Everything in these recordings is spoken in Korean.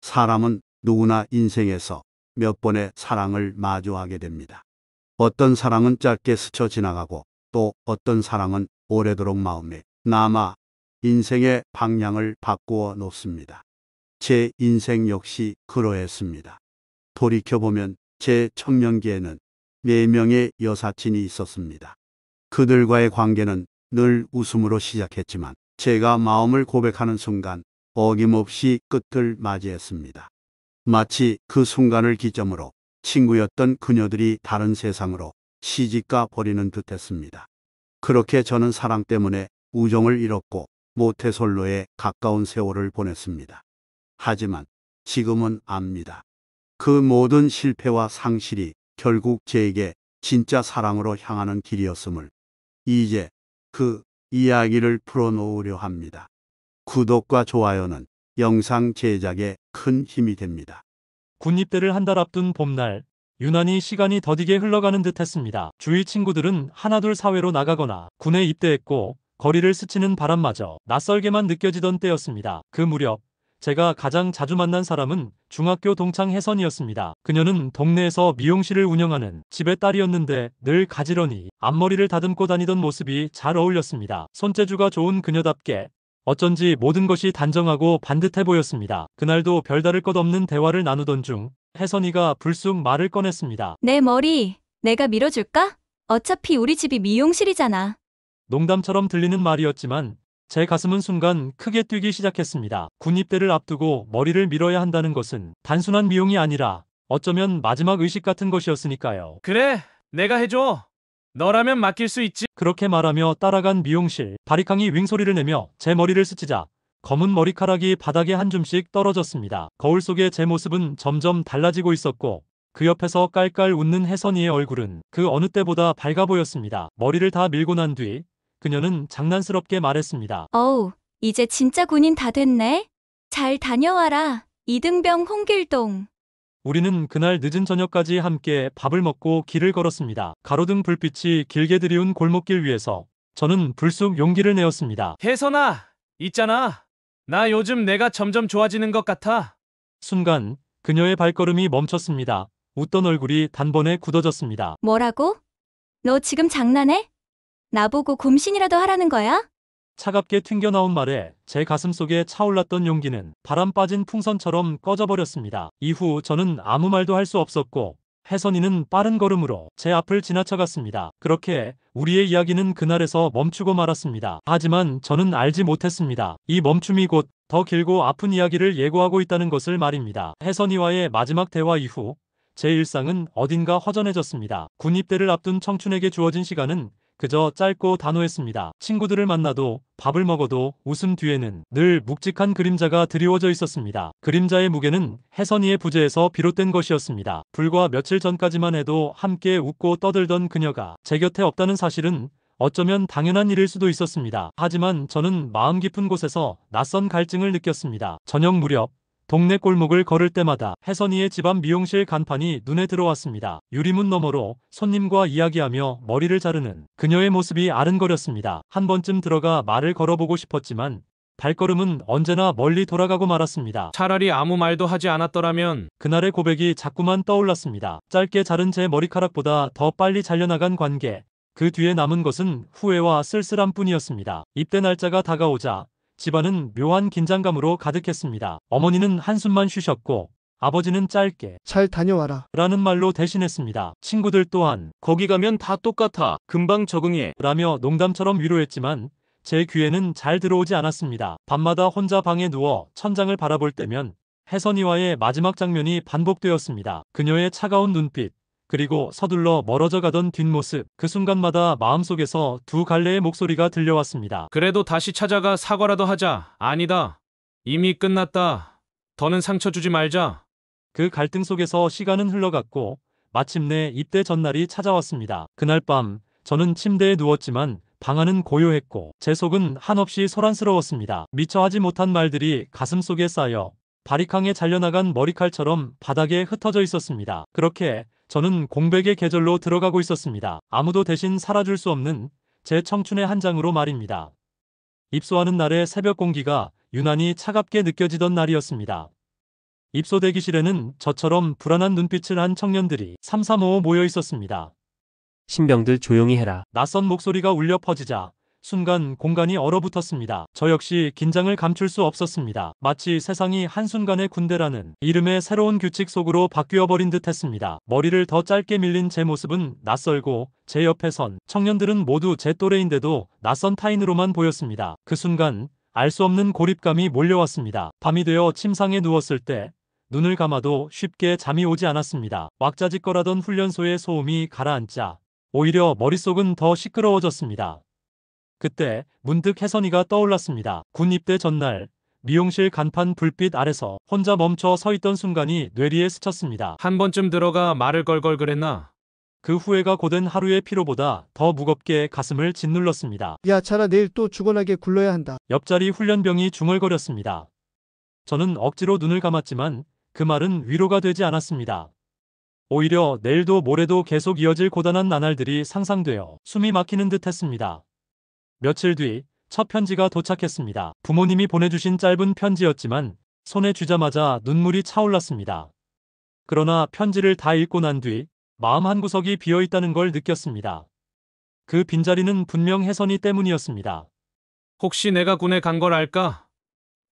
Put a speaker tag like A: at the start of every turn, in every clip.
A: 사람은 누구나 인생에서 몇 번의 사랑을 마주하게 됩니다. 어떤 사랑은 짧게 스쳐 지나가고 또 어떤 사랑은 오래도록 마음에 남아 인생의 방향을 바꾸어 놓습니다. 제 인생 역시 그러했습니다. 돌이켜보면 제 청년기에는 4명의 여사친이 있었습니다. 그들과의 관계는 늘 웃음으로 시작했지만 제가 마음을 고백하는 순간 어김없이 끝을 맞이했습니다. 마치 그 순간을 기점으로 친구였던 그녀들이 다른 세상으로 시집가 버리는 듯했습니다. 그렇게 저는 사랑 때문에 우정을 잃었고 모태솔로에 가까운 세월을 보냈습니다. 하지만 지금은 압니다. 그 모든 실패와 상실이 결국 제게 진짜 사랑으로 향하는 길이었음을. 이제 그 이야기를 풀어놓으려 합니다. 구독과 좋아요는 영상 제작에 큰 힘이 됩니다.
B: 군입대를 한 달 앞둔 봄날, 유난히 시간이 더디게 흘러가는 듯 했습니다. 주위 친구들은 하나둘 사회로 나가거나 군에 입대했고 거리를 스치는 바람마저 낯설게만 느껴지던 때였습니다. 그 무렵 제가 가장 자주 만난 사람은 중학교 동창 혜선이었습니다. 그녀는 동네에서 미용실을 운영하는 집의 딸이었는데 늘 가지런히 앞머리를 다듬고 다니던 모습이 잘 어울렸습니다. 손재주가 좋은 그녀답게 어쩐지 모든 것이 단정하고 반듯해 보였습니다. 그날도 별다를 것 없는 대화를 나누던 중 혜선이가 불쑥 말을 꺼냈습니다.
C: 내 머리 내가 밀어줄까? 어차피 우리 집이 미용실이잖아.
B: 농담처럼 들리는 말이었지만 제 가슴은 순간 크게 뛰기 시작했습니다. 군 입대를 앞두고 머리를 밀어야 한다는 것은 단순한 미용이 아니라 어쩌면 마지막 의식 같은 것이었으니까요.
D: 그래, 내가 해줘. 너라면 맡길 수 있지.
B: 그렇게 말하며 따라간 미용실. 바리캉이 윙소리를 내며 제 머리를 스치자 검은 머리카락이 바닥에 한 줌씩 떨어졌습니다. 거울 속의 제 모습은 점점 달라지고 있었고 그 옆에서 깔깔 웃는 혜선이의 얼굴은 그 어느 때보다 밝아 보였습니다. 머리를 다 밀고 난 뒤 그녀는 장난스럽게 말했습니다.
C: 어우, 이제 진짜 군인 다 됐네. 잘 다녀와라. 이등병 홍길동.
B: 우리는 그날 늦은 저녁까지 함께 밥을 먹고 길을 걸었습니다. 가로등 불빛이 길게 들이운 골목길 위에서 저는 불쑥 용기를 내었습니다.
D: 혜선아, 있잖아. 나 요즘 내가 점점 좋아지는 것 같아.
B: 순간 그녀의 발걸음이 멈췄습니다. 웃던 얼굴이 단번에 굳어졌습니다.
C: 뭐라고? 너 지금 장난해? 나보고 곰신이라도 하라는 거야?
B: 차갑게 튕겨나온 말에 제 가슴속에 차올랐던 용기는 바람 빠진 풍선처럼 꺼져버렸습니다. 이후 저는 아무 말도 할 수 없었고 혜선이는 빠른 걸음으로 제 앞을 지나쳐갔습니다. 그렇게 우리의 이야기는 그날에서 멈추고 말았습니다. 하지만 저는 알지 못했습니다. 이 멈춤이 곧 더 길고 아픈 이야기를 예고하고 있다는 것을 말입니다. 혜선이와의 마지막 대화 이후 제 일상은 어딘가 허전해졌습니다. 군 입대를 앞둔 청춘에게 주어진 시간은 그저 짧고 단호했습니다. 친구들을 만나도 밥을 먹어도 웃음 뒤에는 늘 묵직한 그림자가 드리워져 있었습니다. 그림자의 무게는 혜선이의 부재에서 비롯된 것이었습니다. 불과 며칠 전까지만 해도 함께 웃고 떠들던 그녀가 제 곁에 없다는 사실은 어쩌면 당연한 일일 수도 있었습니다. 하지만 저는 마음 깊은 곳에서 낯선 갈증을 느꼈습니다. 저녁 무렵 동네 골목을 걸을 때마다 혜선이의 집 앞 미용실 간판이 눈에 들어왔습니다. 유리문 너머로 손님과 이야기하며 머리를 자르는 그녀의 모습이 아른거렸습니다. 한 번쯤 들어가 말을 걸어보고 싶었지만 발걸음은 언제나 멀리 돌아가고 말았습니다.
D: 차라리 아무 말도 하지 않았더라면.
B: 그날의 고백이 자꾸만 떠올랐습니다. 짧게 자른 제 머리카락보다 더 빨리 잘려나간 관계. 그 뒤에 남은 것은 후회와 쓸쓸함 뿐이었습니다. 입대 날짜가 다가오자 집안은 묘한 긴장감으로 가득했습니다. 어머니는 한숨만 쉬셨고 아버지는 짧게
E: 잘 다녀와라.
B: 라는 말로 대신했습니다. 친구들 또한
D: 거기 가면 다 똑같아. 금방 적응해.
B: 라며 농담처럼 위로했지만 제 귀에는 잘 들어오지 않았습니다. 밤마다 혼자 방에 누워 천장을 바라볼 때면 혜선이와의 마지막 장면이 반복되었습니다. 그녀의 차가운 눈빛, 그리고 서둘러 멀어져 가던 뒷모습. 그 순간마다 마음속에서 두 갈래의 목소리가 들려왔습니다.
D: 그래도 다시 찾아가 사과라도 하자. 아니다. 이미 끝났다. 더는 상처 주지 말자.
B: 그 갈등 속에서 시간은 흘러갔고 마침내 입대 전날이 찾아왔습니다. 그날 밤 저는 침대에 누웠지만 방 안은 고요했고 제 속은 한없이 소란스러웠습니다. 미처 하지 못한 말들이 가슴속에 쌓여 바리캉에 잘려나간 머리칼처럼 바닥에 흩어져 있었습니다. 그렇게 저는 공백의 계절로 들어가고 있었습니다. 아무도 대신 살아줄 수 없는 제 청춘의 한 장으로 말입니다. 입소하는 날의 새벽 공기가 유난히 차갑게 느껴지던 날이었습니다. 입소 대기실에는 저처럼 불안한 눈빛을 한 청년들이 삼삼오오 모여 있었습니다.
E: 신병들 조용히 해라.
B: 낯선 목소리가 울려 퍼지자 순간 공간이 얼어붙었습니다. 저 역시 긴장을 감출 수 없었습니다. 마치 세상이 한순간에 군대라는 이름의 새로운 규칙 속으로 바뀌어 버린 듯 했습니다. 머리를 더 짧게 밀린 제 모습은 낯설고 제 옆에 선 청년들은 모두 제 또래인데도 낯선 타인으로만 보였습니다. 그 순간 알 수 없는 고립감이 몰려왔습니다. 밤이 되어 침상에 누웠을 때 눈을 감아도 쉽게 잠이 오지 않았습니다. 왁자지껄하던 훈련소의 소음이 가라앉자 오히려 머릿속은 더 시끄러워졌습니다. 그때 문득 혜선이가 떠올랐습니다. 군 입대 전날 미용실 간판 불빛 아래서 혼자 멈춰 서 있던 순간이 뇌리에 스쳤습니다.
D: 한 번쯤 들어가 말을 걸걸 그랬나?
B: 그 후회가 고된 하루의 피로보다 더 무겁게 가슴을 짓눌렀습니다.
F: 야, 자라 내일 또 죽어나게 굴러야 한다.
B: 옆자리 훈련병이 중얼거렸습니다. 저는 억지로 눈을 감았지만 그 말은 위로가 되지 않았습니다. 오히려 내일도 모레도 계속 이어질 고단한 나날들이 상상되어 숨이 막히는 듯 했습니다. 며칠 뒤 첫 편지가 도착했습니다. 부모님이 보내주신 짧은 편지였지만 손에 쥐자마자 눈물이 차올랐습니다. 그러나 편지를 다 읽고 난 뒤 마음 한구석이 비어있다는 걸 느꼈습니다. 그 빈자리는 분명 혜선이 때문이었습니다.
D: 혹시 내가 군에 간 걸 알까?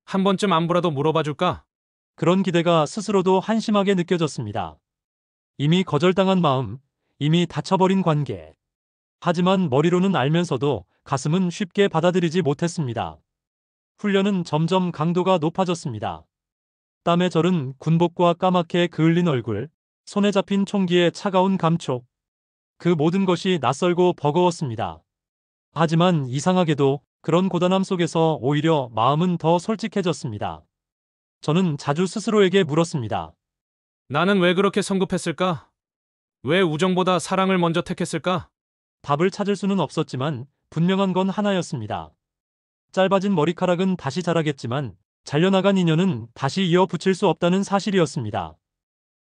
D: 한 번쯤 안부라도 물어봐 줄까?
B: 그런 기대가 스스로도 한심하게 느껴졌습니다. 이미 거절당한 마음, 이미 닫혀버린 관계. 하지만 머리로는 알면서도 가슴은 쉽게 받아들이지 못했습니다. 훈련은 점점 강도가 높아졌습니다. 땀에 절은 군복과 까맣게 그을린 얼굴, 손에 잡힌 총기의 차가운 감촉. 그 모든 것이 낯설고 버거웠습니다. 하지만 이상하게도 그런 고단함 속에서 오히려 마음은 더 솔직해졌습니다. 저는 자주 스스로에게 물었습니다.
D: 나는 왜 그렇게 성급했을까? 왜 우정보다 사랑을 먼저 택했을까?
B: 답을 찾을 수는 없었지만 분명한 건 하나였습니다. 짧아진 머리카락은 다시 자라겠지만 잘려나간 인연은 다시 이어붙일 수 없다는 사실이었습니다.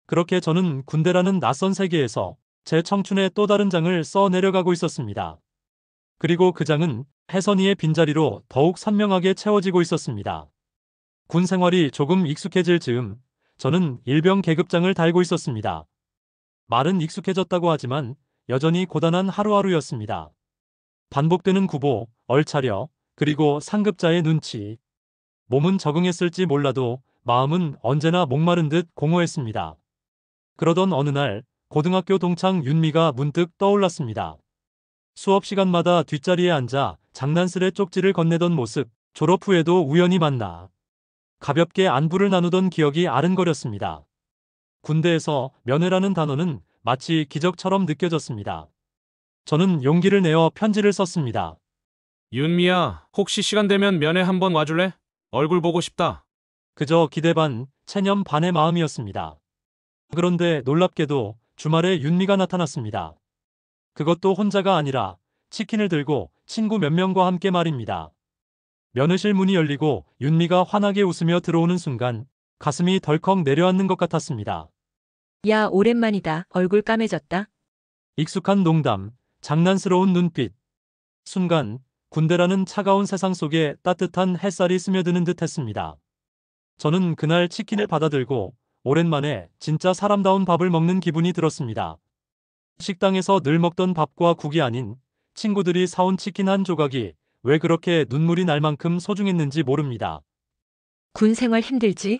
B: 그렇게 저는 군대라는 낯선 세계에서 제 청춘의 또 다른 장을 써 내려가고 있었습니다. 그리고 그 장은 혜선이의 빈자리로 더욱 선명하게 채워지고 있었습니다. 군 생활이 조금 익숙해질 즈음 저는 일병 계급장을 달고 있었습니다. 말은 익숙해졌다고 하지만 여전히 고단한 하루하루였습니다. 반복되는 구보, 얼차려, 그리고 상급자의 눈치. 몸은 적응했을지 몰라도 마음은 언제나 목마른 듯 공허했습니다. 그러던 어느 날 고등학교 동창 윤미가 문득 떠올랐습니다. 수업 시간마다 뒷자리에 앉아 장난스레 쪽지를 건네던 모습, 졸업 후에도 우연히 만나 가볍게 안부를 나누던 기억이 아른거렸습니다. 군대에서 면회라는 단어는 마치 기적처럼 느껴졌습니다. 저는 용기를 내어 편지를 썼습니다.
D: 윤미야, 혹시 시간 되면 면회 한번 와줄래? 얼굴 보고 싶다.
B: 그저 기대 반, 체념 반의 마음이었습니다. 그런데 놀랍게도 주말에 윤미가 나타났습니다. 그것도 혼자가 아니라 치킨을 들고 친구 몇 명과 함께 말입니다. 면회실 문이 열리고 윤미가 환하게 웃으며 들어오는 순간 가슴이 덜컥 내려앉는 것 같았습니다.
G: 야, 오랜만이다. 얼굴 까매졌다.
B: 익숙한 농담, 장난스러운 눈빛. 순간 군대라는 차가운 세상 속에 따뜻한 햇살이 스며드는 듯 했습니다. 저는 그날 치킨을 받아들고 오랜만에 진짜 사람다운 밥을 먹는 기분이 들었습니다. 식당에서 늘 먹던 밥과 국이 아닌 친구들이 사온 치킨 한 조각이 왜 그렇게 눈물이 날 만큼 소중했는지 모릅니다.
G: 군 생활 힘들지?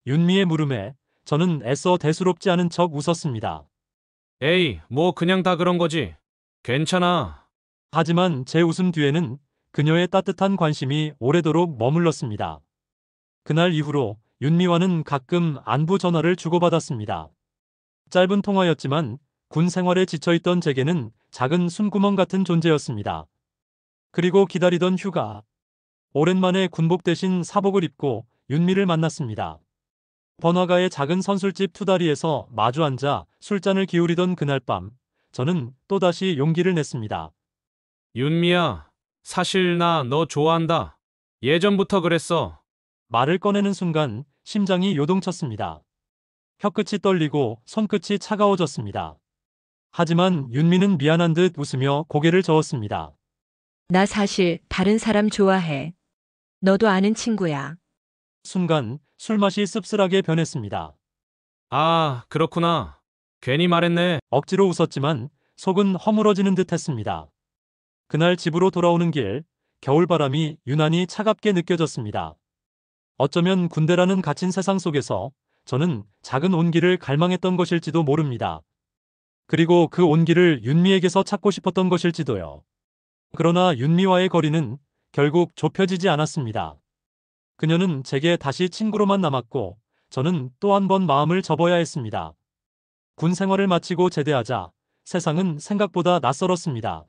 B: 윤미의 물음에 저는 애써 대수롭지 않은 척 웃었습니다.
D: 에이, 뭐 그냥 다 그런 거지. 괜찮아.
B: 하지만 제 웃음 뒤에는 그녀의 따뜻한 관심이 오래도록 머물렀습니다. 그날 이후로 윤미와는 가끔 안부 전화를 주고받았습니다. 짧은 통화였지만 군 생활에 지쳐있던 제게는 작은 숨구멍 같은 존재였습니다. 그리고 기다리던 휴가. 오랜만에 군복 대신 사복을 입고 윤미를 만났습니다. 번화가의 작은 선술집 투다리에서 마주 앉아 술잔을 기울이던 그날 밤, 저는 또다시 용기를 냈습니다.
D: 윤미야, 사실 나 너 좋아한다. 예전부터 그랬어.
B: 말을 꺼내는 순간 심장이 요동쳤습니다. 혀끝이 떨리고 손끝이 차가워졌습니다. 하지만 윤미는 미안한 듯 웃으며 고개를 저었습니다.
G: 나 사실 다른 사람 좋아해. 너도 아는 친구야.
B: 순간 술맛이 씁쓸하게 변했습니다.
D: 아, 그렇구나. 괜히 말했네.
B: 억지로 웃었지만 속은 허물어지는 듯 했습니다. 그날 집으로 돌아오는 길, 겨울바람이 유난히 차갑게 느껴졌습니다. 어쩌면 군대라는 갇힌 세상 속에서 저는 작은 온기를 갈망했던 것일지도 모릅니다. 그리고 그 온기를 윤미에게서 찾고 싶었던 것일지도요. 그러나 윤미와의 거리는 결국 좁혀지지 않았습니다. 그녀는 제게 다시 친구로만 남았고 저는 또 한 번 마음을 접어야 했습니다. 군 생활을 마치고 제대하자 세상은 생각보다 낯설었습니다.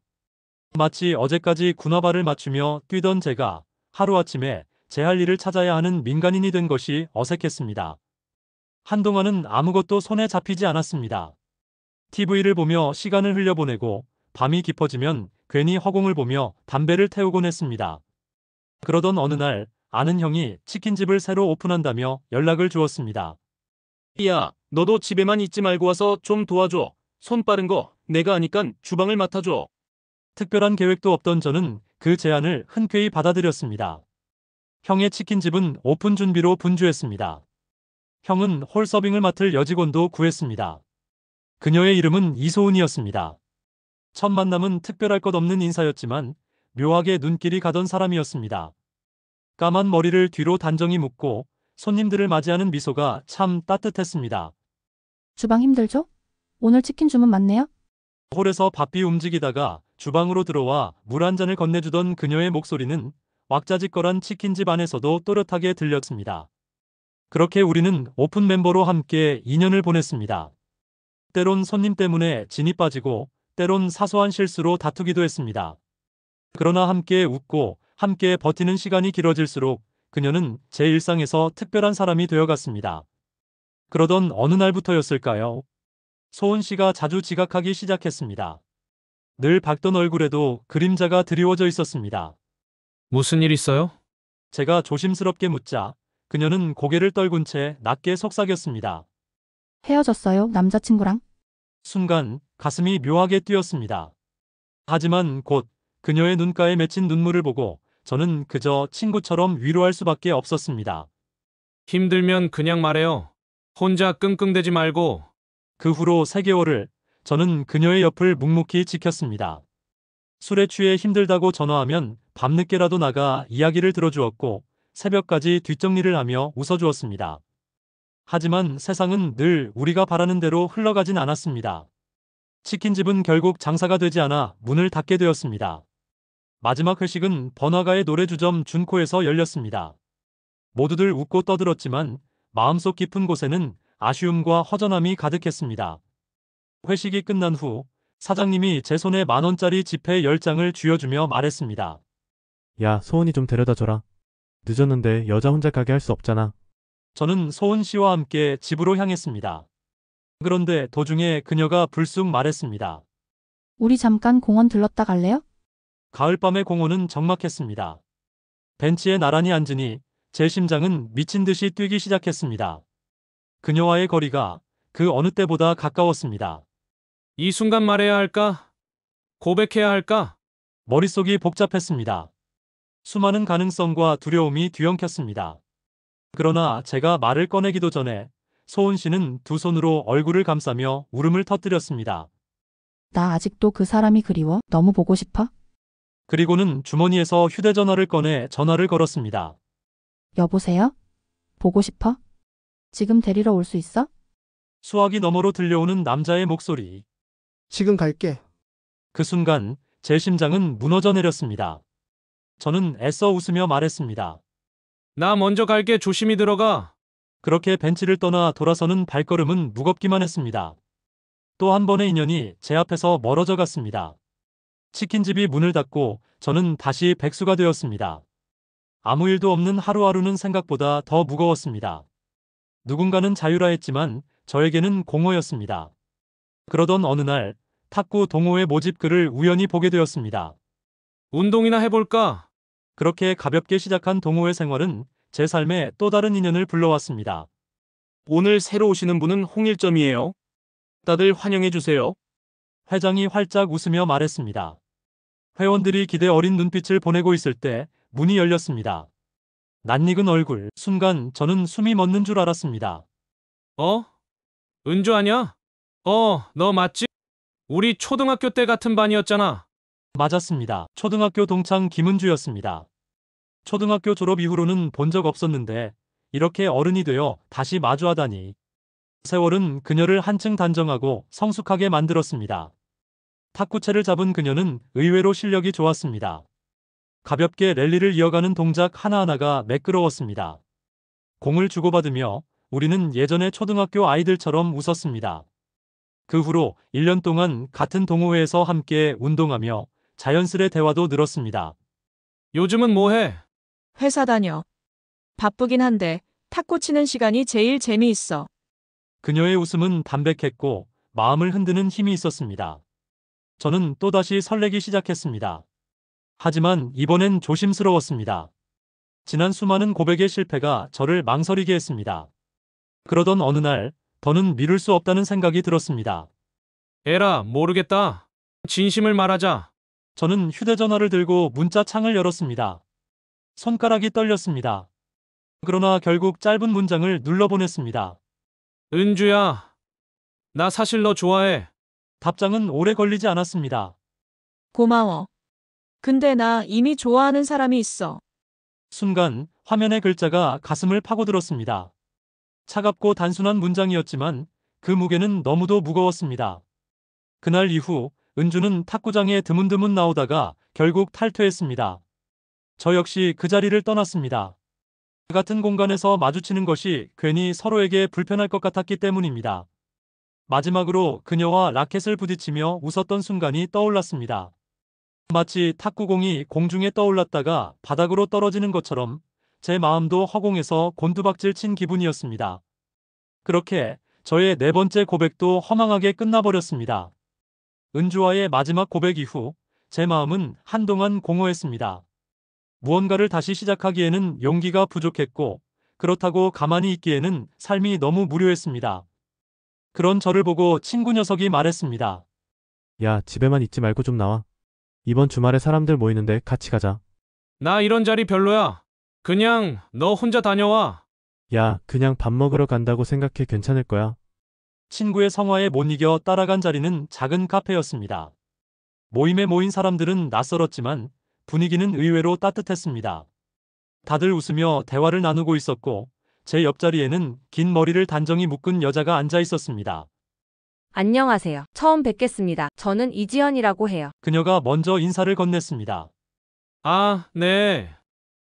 B: 마치 어제까지 군화발을 맞추며 뛰던 제가 하루아침에 제 할 일을 찾아야 하는 민간인이 된 것이 어색했습니다. 한동안은 아무것도 손에 잡히지 않았습니다. TV를 보며 시간을 흘려보내고 밤이 깊어지면 괜히 허공을 보며 담배를 태우곤 했습니다. 그러던 어느 날 아는 형이 치킨집을 새로 오픈한다며 연락을 주었습니다.
H: 야, 너도 집에만 있지 말고 와서 좀 도와줘. 손 빠른 거 내가 아니깐 주방을 맡아줘.
B: 특별한 계획도 없던 저는 그 제안을 흔쾌히 받아들였습니다. 형의 치킨집은 오픈 준비로 분주했습니다. 형은 홀 서빙을 맡을 여직원도 구했습니다. 그녀의 이름은 이소은이었습니다. 첫 만남은 특별할 것 없는 인사였지만 묘하게 눈길이 가던 사람이었습니다. 까만 머리를 뒤로 단정히 묶고 손님들을 맞이하는 미소가 참 따뜻했습니다.
I: 주방 힘들죠? 오늘 치킨 주문 많네요?
B: 홀에서 바삐 움직이다가 주방으로 들어와 물 한 잔을 건네주던 그녀의 목소리는 왁자지껄한 치킨집 안에서도 또렷하게 들렸습니다. 그렇게 우리는 오픈 멤버로 함께 2년을 보냈습니다. 때론 손님 때문에 진이 빠지고 때론 사소한 실수로 다투기도 했습니다. 그러나 함께 웃고 함께 버티는 시간이 길어질수록 그녀는 제 일상에서 특별한 사람이 되어갔습니다. 그러던 어느 날부터였을까요? 소은 씨가 자주 지각하기 시작했습니다. 늘 밝던 얼굴에도 그림자가 드리워져 있었습니다.
D: 무슨 일 있어요?
B: 제가 조심스럽게 묻자 그녀는 고개를 떨군 채 낮게 속삭였습니다.
I: 헤어졌어요, 남자친구랑?
B: 순간 가슴이 묘하게 뛰었습니다. 하지만 곧 그녀의 눈가에 맺힌 눈물을 보고 저는 그저 친구처럼 위로할 수밖에 없었습니다.
D: 힘들면 그냥 말해요. 혼자 끙끙대지 말고.
B: 그 후로 3개월을 저는 그녀의 옆을 묵묵히 지켰습니다. 술에 취해 힘들다고 전화하면 밤늦게라도 나가 이야기를 들어주었고 새벽까지 뒷정리를 하며 웃어주었습니다. 하지만 세상은 늘 우리가 바라는 대로 흘러가진 않았습니다. 치킨집은 결국 장사가 되지 않아 문을 닫게 되었습니다. 마지막 회식은 번화가의 노래주점 준코에서 열렸습니다. 모두들 웃고 떠들었지만 마음속 깊은 곳에는 아쉬움과 허전함이 가득했습니다. 회식이 끝난 후 사장님이 제 손에 10,000원짜리 지폐 10장을 쥐어주며 말했습니다.
J: 야, 소은이 좀 데려다줘라. 늦었는데 여자 혼자 가게 할 수 없잖아.
B: 저는 소은 씨와 함께 집으로 향했습니다. 그런데 도중에 그녀가 불쑥 말했습니다.
I: 우리 잠깐 공원 들렀다 갈래요?
B: 가을밤의 공원은 적막했습니다. 벤치에 나란히 앉으니 제 심장은 미친 듯이 뛰기 시작했습니다. 그녀와의 거리가 그 어느 때보다 가까웠습니다.
D: 이 순간 말해야 할까? 고백해야 할까?
B: 머릿속이 복잡했습니다. 수많은 가능성과 두려움이 뒤엉켰습니다. 그러나 제가 말을 꺼내기도 전에 소은 씨는 두 손으로 얼굴을 감싸며 울음을 터뜨렸습니다.
I: 나 아직도 그 사람이 그리워. 너무 보고 싶어.
B: 그리고는 주머니에서 휴대전화를 꺼내 전화를 걸었습니다.
I: 여보세요? 보고 싶어? 지금 데리러 올 수 있어?
B: 수화기 너머로 들려오는 남자의 목소리.
F: 지금 갈게.
B: 그 순간 제 심장은 무너져 내렸습니다. 저는 애써 웃으며 말했습니다.
D: 나 먼저 갈게. 조심히 들어가.
B: 그렇게 벤치를 떠나 돌아서는 발걸음은 무겁기만 했습니다. 또 한 번의 인연이 제 앞에서 멀어져 갔습니다. 치킨집이 문을 닫고 저는 다시 백수가 되었습니다. 아무 일도 없는 하루하루는 생각보다 더 무거웠습니다. 누군가는 자유라 했지만 저에게는 공허였습니다. 그러던 어느 날 탁구 동호회 모집 글을 우연히 보게 되었습니다.
D: 운동이나 해볼까?
B: 그렇게 가볍게 시작한 동호회 생활은 제 삶에 또 다른 인연을 불러왔습니다.
H: 오늘 새로 오시는 분은 홍일점이에요. 다들 환영해주세요.
B: 회장이 활짝 웃으며 말했습니다. 회원들이 기대 어린 눈빛을 보내고 있을 때 문이 열렸습니다. 낯익은 얼굴, 순간 저는 숨이 멎는 줄 알았습니다.
D: 어? 은주 아냐? 너 맞지? 우리 초등학교 때 같은 반이었잖아.
B: 맞았습니다. 초등학교 동창 김은주였습니다. 초등학교 졸업 이후로는 본 적 없었는데 이렇게 어른이 되어 다시 마주하다니. 세월은 그녀를 한층 단정하고 성숙하게 만들었습니다. 탁구채를 잡은 그녀는 의외로 실력이 좋았습니다. 가볍게 랠리를 이어가는 동작 하나하나가 매끄러웠습니다. 공을 주고받으며 우리는 예전의 초등학교 아이들처럼 웃었습니다. 그 후로 1년 동안 같은 동호회에서 함께 운동하며 자연스레 대화도 늘었습니다.
D: 요즘은 뭐해?
K: 회사 다녀. 바쁘긴 한데 탁구 치는 시간이 제일 재미있어.
B: 그녀의 웃음은 담백했고 마음을 흔드는 힘이 있었습니다. 저는 또다시 설레기 시작했습니다. 하지만 이번엔 조심스러웠습니다. 지난 수많은 고백의 실패가 저를 망설이게 했습니다. 그러던 어느 날 더는 미룰 수 없다는 생각이 들었습니다.
D: 에라, 모르겠다. 진심을 말하자.
B: 저는 휴대전화를 들고 문자창을 열었습니다. 손가락이 떨렸습니다. 그러나 결국 짧은 문장을 눌러보냈습니다.
D: 은주야, 나 사실 너 좋아해.
B: 답장은 오래 걸리지 않았습니다.
K: 고마워. 근데 나 이미 좋아하는 사람이 있어.
B: 순간 화면의 글자가 가슴을 파고들었습니다. 차갑고 단순한 문장이었지만 그 무게는 너무도 무거웠습니다. 그날 이후 은주는 탁구장에 드문드문 나오다가 결국 탈퇴했습니다. 저 역시 그 자리를 떠났습니다. 같은 공간에서 마주치는 것이 괜히 서로에게 불편할 것 같았기 때문입니다. 마지막으로 그녀와 라켓을 부딪히며 웃었던 순간이 떠올랐습니다. 마치 탁구공이 공중에 떠올랐다가 바닥으로 떨어지는 것처럼 제 마음도 허공에서 곤두박질 친 기분이었습니다. 그렇게 저의 네 번째 고백도 허망하게 끝나버렸습니다. 은주와의 마지막 고백 이후 제 마음은 한동안 공허했습니다. 무언가를 다시 시작하기에는 용기가 부족했고 그렇다고 가만히 있기에는 삶이 너무 무료했습니다. 그런 저를 보고 친구 녀석이 말했습니다.
J: 야, 집에만 있지 말고 좀 나와. 이번 주말에 사람들 모이는데 같이 가자.
D: 나 이런 자리 별로야. 그냥 너 혼자 다녀와.
J: 야, 그냥 밥 먹으러 간다고 생각해. 괜찮을 거야.
B: 친구의 성화에 못 이겨 따라간 자리는 작은 카페였습니다. 모임에 모인 사람들은 낯설었지만 분위기는 의외로 따뜻했습니다. 다들 웃으며 대화를 나누고 있었고 제 옆자리에는 긴 머리를 단정히 묶은 여자가 앉아 있었습니다.
L: 안녕하세요. 처음 뵙겠습니다. 저는 이지연이라고 해요.
B: 그녀가 먼저 인사를 건넸습니다.
D: 아, 네.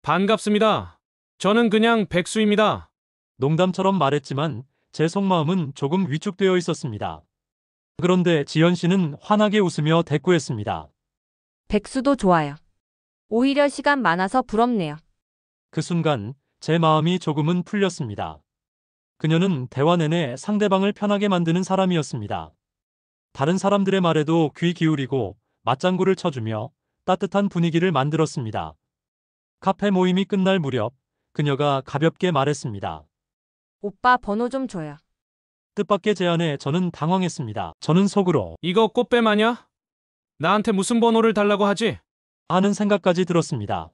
D: 반갑습니다. 저는 그냥 백수입니다.
B: 농담처럼 말했지만 제 속마음은 조금 위축되어 있었습니다. 그런데 지연 씨는 환하게 웃으며 대꾸했습니다.
L: 백수도 좋아요. 오히려 시간 많아서 부럽네요.
B: 그 순간 제 마음이 조금은 풀렸습니다. 그녀는 대화 내내 상대방을 편하게 만드는 사람이었습니다. 다른 사람들의 말에도 귀 기울이고 맞장구를 쳐주며 따뜻한 분위기를 만들었습니다. 카페 모임이 끝날 무렵 그녀가 가볍게 말했습니다.
L: 오빠 번호 좀 줘요.
B: 뜻밖의 제안에 저는 당황했습니다. 저는 속으로
D: 이거 꽃뱀 아냐? 나한테 무슨 번호를 달라고 하지?
B: 하는 생각까지 들었습니다.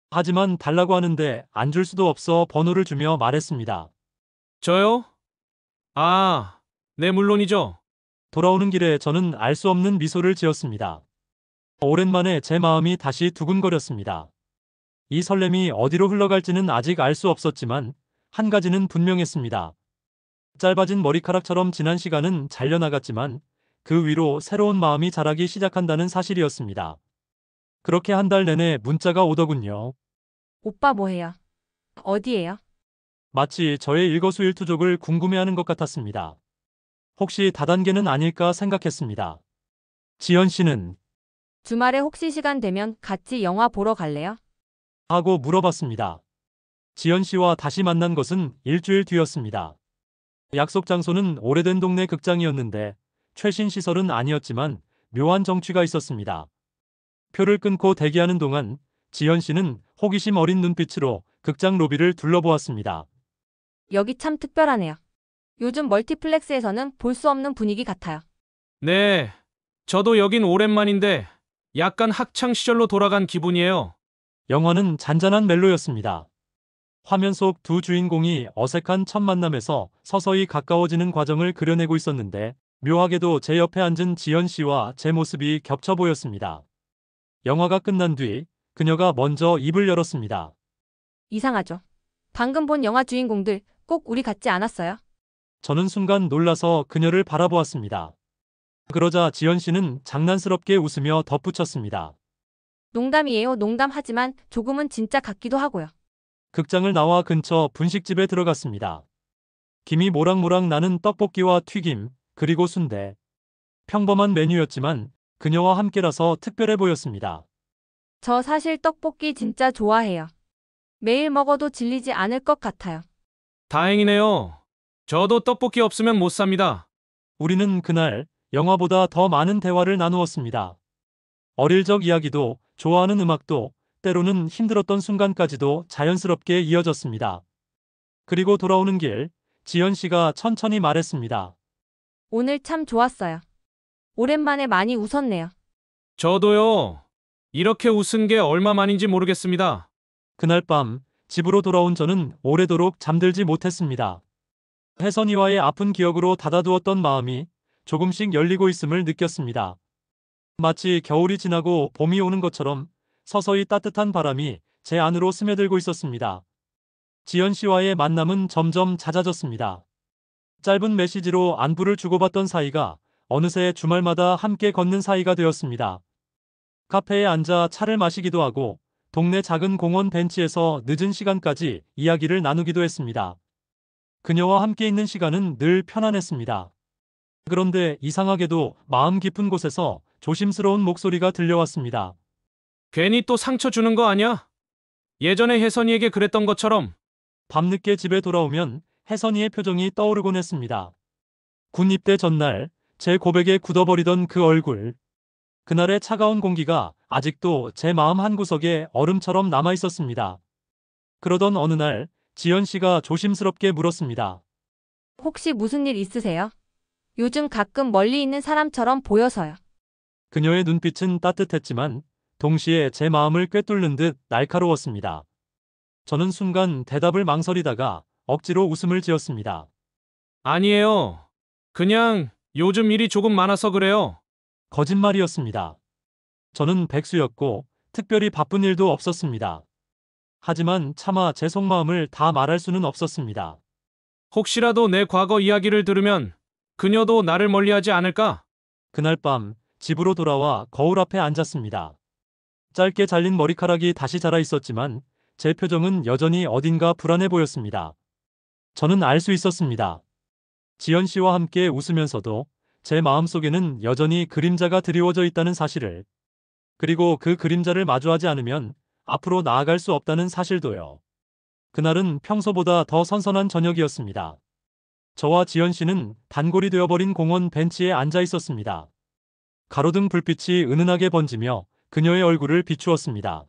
B: 하지만 달라고 하는데 안 줄 수도 없어 번호를 주며 말했습니다.
D: 저요? 아, 네, 물론이죠.
B: 돌아오는 길에 저는 알 수 없는 미소를 지었습니다. 오랜만에 제 마음이 다시 두근거렸습니다. 이 설렘이 어디로 흘러갈지는 아직 알 수 없었지만 한 가지는 분명했습니다. 짧아진 머리카락처럼 지난 시간은 잘려나갔지만 그 위로 새로운 마음이 자라기 시작한다는 사실이었습니다. 그렇게 한 달 내내 문자가 오더군요.
L: 오빠 뭐해요? 어디에요?
B: 마치 저의 일거수일투족을 궁금해하는 것 같았습니다. 혹시 다단계는 아닐까 생각했습니다. 지연 씨는
L: 주말에 혹시 시간 되면 같이 영화 보러 갈래요?
B: 하고 물어봤습니다. 지연 씨와 다시 만난 것은 일주일 뒤였습니다. 약속 장소는 오래된 동네 극장이었는데 최신 시설은 아니었지만 묘한 정취가 있었습니다. 표를 끊고 대기하는 동안 지연 씨는 호기심 어린 눈빛으로 극장 로비를 둘러보았습니다.
L: 여기 참 특별하네요. 요즘 멀티플렉스에서는 볼 수 없는 분위기 같아요.
D: 네, 저도 여긴 오랜만인데 약간 학창 시절로 돌아간 기분이에요.
B: 영화는 잔잔한 멜로였습니다. 화면 속 두 주인공이 어색한 첫 만남에서 서서히 가까워지는 과정을 그려내고 있었는데 묘하게도 제 옆에 앉은 지연 씨와 제 모습이 겹쳐 보였습니다. 영화가 끝난 뒤 그녀가 먼저 입을 열었습니다.
L: 이상하죠? 방금 본 영화 주인공들 꼭 우리 같지 않았어요?
B: 저는 순간 놀라서 그녀를 바라보았습니다. 그러자 지연 씨는 장난스럽게 웃으며 덧붙였습니다.
L: 농담이에요. 농담하지만 조금은 진짜 같기도 하고요.
B: 극장을 나와 근처 분식집에 들어갔습니다. 김이 모락모락 나는 떡볶이와 튀김, 그리고 순대. 평범한 메뉴였지만 그녀와 함께라서 특별해 보였습니다.
L: 저 사실 떡볶이 진짜 좋아해요. 매일 먹어도 질리지 않을 것 같아요.
D: 다행이네요. 저도 떡볶이 없으면 못 삽니다.
B: 우리는 그날 영화보다 더 많은 대화를 나누었습니다. 어릴 적 이야기도, 좋아하는 음악도, 때로는 힘들었던 순간까지도 자연스럽게 이어졌습니다. 그리고 돌아오는 길, 지연 씨가 천천히 말했습니다.
L: 오늘 참 좋았어요. 오랜만에 많이 웃었네요.
D: 저도요. 이렇게 웃은 게 얼마만인지 모르겠습니다.
B: 그날 밤 집으로 돌아온 저는 오래도록 잠들지 못했습니다. 혜선이와의 아픈 기억으로 닫아두었던 마음이 조금씩 열리고 있음을 느꼈습니다. 마치 겨울이 지나고 봄이 오는 것처럼 서서히 따뜻한 바람이 제 안으로 스며들고 있었습니다. 지연 씨와의 만남은 점점 잦아졌습니다. 짧은 메시지로 안부를 주고받던 사이가 어느새 주말마다 함께 걷는 사이가 되었습니다. 카페에 앉아 차를 마시기도 하고 동네 작은 공원 벤치에서 늦은 시간까지 이야기를 나누기도 했습니다. 그녀와 함께 있는 시간은 늘 편안했습니다. 그런데 이상하게도 마음 깊은 곳에서 조심스러운 목소리가 들려왔습니다.
D: 괜히 또 상처 주는 거 아니야? 예전에 혜선이에게 그랬던 것처럼.
B: 밤늦게 집에 돌아오면 혜선이의 표정이 떠오르곤 했습니다. 군 입대 전날 제 고백에 굳어버리던 그 얼굴. 그날의 차가운 공기가 아직도 제 마음 한구석에 얼음처럼 남아 있었습니다. 그러던 어느 날 지연 씨가 조심스럽게 물었습니다.
L: 혹시 무슨 일 있으세요? 요즘 가끔 멀리 있는 사람처럼 보여서요.
B: 그녀의 눈빛은 따뜻했지만 동시에 제 마음을 꿰뚫는 듯 날카로웠습니다. 저는 순간 대답을 망설이다가 억지로 웃음을 지었습니다.
D: 아니에요. 그냥 요즘 일이 조금 많아서 그래요.
B: 거짓말이었습니다. 저는 백수였고 특별히 바쁜 일도 없었습니다. 하지만 차마 제 속마음을 다 말할 수는 없었습니다.
D: 혹시라도 내 과거 이야기를 들으면 그녀도 나를 멀리하지 않을까?
B: 그날 밤 집으로 돌아와 거울 앞에 앉았습니다. 짧게 잘린 머리카락이 다시 자라 있었지만 제 표정은 여전히 어딘가 불안해 보였습니다. 저는 알 수 있었습니다. 지연 씨와 함께 웃으면서도 제 마음속에는 여전히 그림자가 드리워져 있다는 사실을, 그리고 그 그림자를 마주하지 않으면 앞으로 나아갈 수 없다는 사실도요. 그날은 평소보다 더 선선한 저녁이었습니다. 저와 지연 씨는 단골이 되어버린 공원 벤치에 앉아 있었습니다. 가로등 불빛이 은은하게 번지며 그녀의 얼굴을 비추었습니다.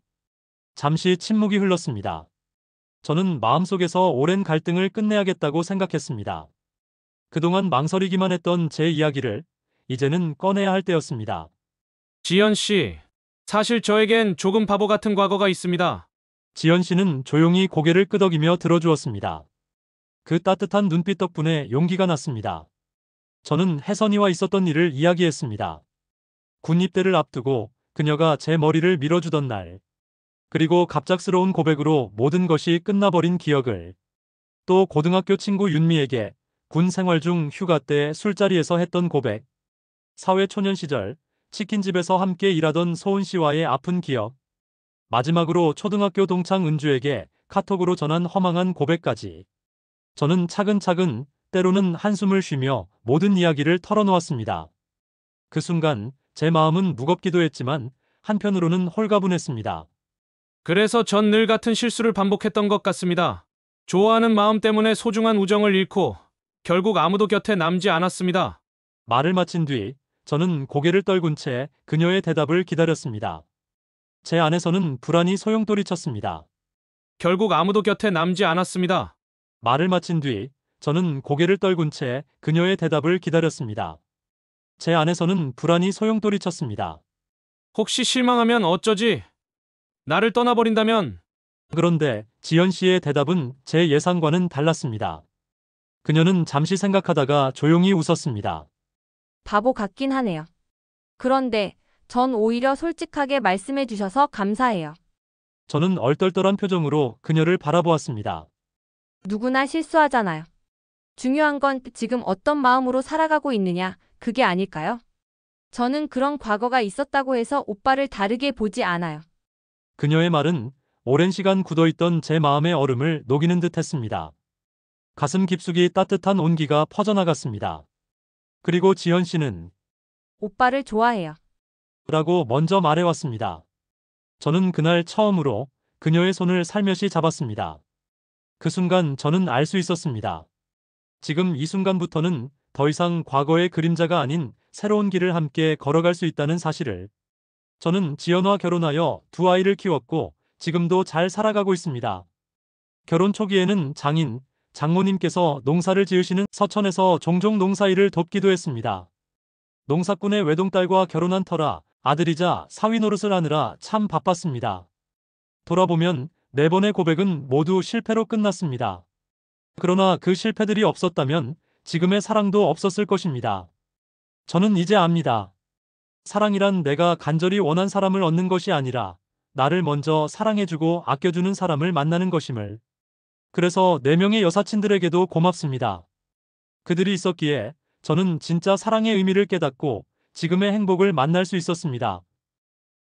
B: 잠시 침묵이 흘렀습니다. 저는 마음속에서 오랜 갈등을 끝내야겠다고 생각했습니다. 그동안 망설이기만 했던 제 이야기를 이제는 꺼내야 할 때였습니다.
D: 지연 씨, 사실 저에겐 조금 바보 같은 과거가 있습니다.
B: 지연 씨는 조용히 고개를 끄덕이며 들어주었습니다. 그 따뜻한 눈빛 덕분에 용기가 났습니다. 저는 혜선이와 있었던 일을 이야기했습니다. 군 입대를 앞두고 그녀가 제 머리를 밀어주던 날, 그리고 갑작스러운 고백으로 모든 것이 끝나버린 기억을, 또 고등학교 친구 윤미에게 군 생활 중 휴가 때 술자리에서 했던 고백, 사회초년 시절 치킨집에서 함께 일하던 소은 씨와의 아픈 기억, 마지막으로 초등학교 동창 은주에게 카톡으로 전한 허망한 고백까지. 저는 차근차근, 때로는 한숨을 쉬며 모든 이야기를 털어놓았습니다. 그 순간 제 마음은 무겁기도 했지만 한편으로는 홀가분했습니다.
D: 그래서 전 늘 같은 실수를 반복했던 것 같습니다. 좋아하는 마음 때문에 소중한 우정을 잃고 결국 아무도 곁에 남지 않았습니다.
B: 말을 마친 뒤 저는 고개를 떨군 채 그녀의 대답을 기다렸습니다. 제 안에서는 불안이 소용돌이쳤습니다.
D: 결국 아무도 곁에 남지 않았습니다.
B: 말을 마친 뒤 저는 고개를 떨군 채 그녀의 대답을 기다렸습니다. 제 안에서는 불안이 소용돌이쳤습니다.
D: 혹시 실망하면 어쩌지? 나를 떠나버린다면?
B: 그런데 지연 씨의 대답은 제 예상과는 달랐습니다. 그녀는 잠시 생각하다가 조용히 웃었습니다.
L: 바보 같긴 하네요. 그런데 전 오히려 솔직하게 말씀해 주셔서 감사해요.
B: 저는 얼떨떨한 표정으로 그녀를 바라보았습니다.
L: 누구나 실수하잖아요. 중요한 건 지금 어떤 마음으로 살아가고 있느냐, 그게 아닐까요? 저는 그런 과거가 있었다고 해서 오빠를 다르게 보지 않아요.
B: 그녀의 말은 오랜 시간 굳어있던 제 마음의 얼음을 녹이는 듯 했습니다. 가슴 깊숙이 따뜻한 온기가 퍼져나갔습니다. 그리고 지연 씨는
L: 오빠를 좋아해요.
B: 라고 먼저 말해왔습니다. 저는 그날 처음으로 그녀의 손을 살며시 잡았습니다. 그 순간 저는 알 수 있었습니다. 지금 이 순간부터는 더 이상 과거의 그림자가 아닌 새로운 길을 함께 걸어갈 수 있다는 사실을. 저는 지연과 결혼하여 두 아이를 키웠고 지금도 잘 살아가고 있습니다. 결혼 초기에는 장모님께서 농사를 지으시는 서천에서 종종 농사일을 돕기도 했습니다. 농사꾼의 외동딸과 결혼한 터라 아들이자 사위 노릇을 하느라 참 바빴습니다. 돌아보면 4번의 고백은 모두 실패로 끝났습니다. 그러나 그 실패들이 없었다면 지금의 사랑도 없었을 것입니다. 저는 이제 압니다. 사랑이란 내가 간절히 원한 사람을 얻는 것이 아니라 나를 먼저 사랑해주고 아껴주는 사람을 만나는 것임을. 그래서 4명의 여사친들에게도 고맙습니다. 그들이 있었기에 저는 진짜 사랑의 의미를 깨닫고 지금의 행복을 만날 수 있었습니다.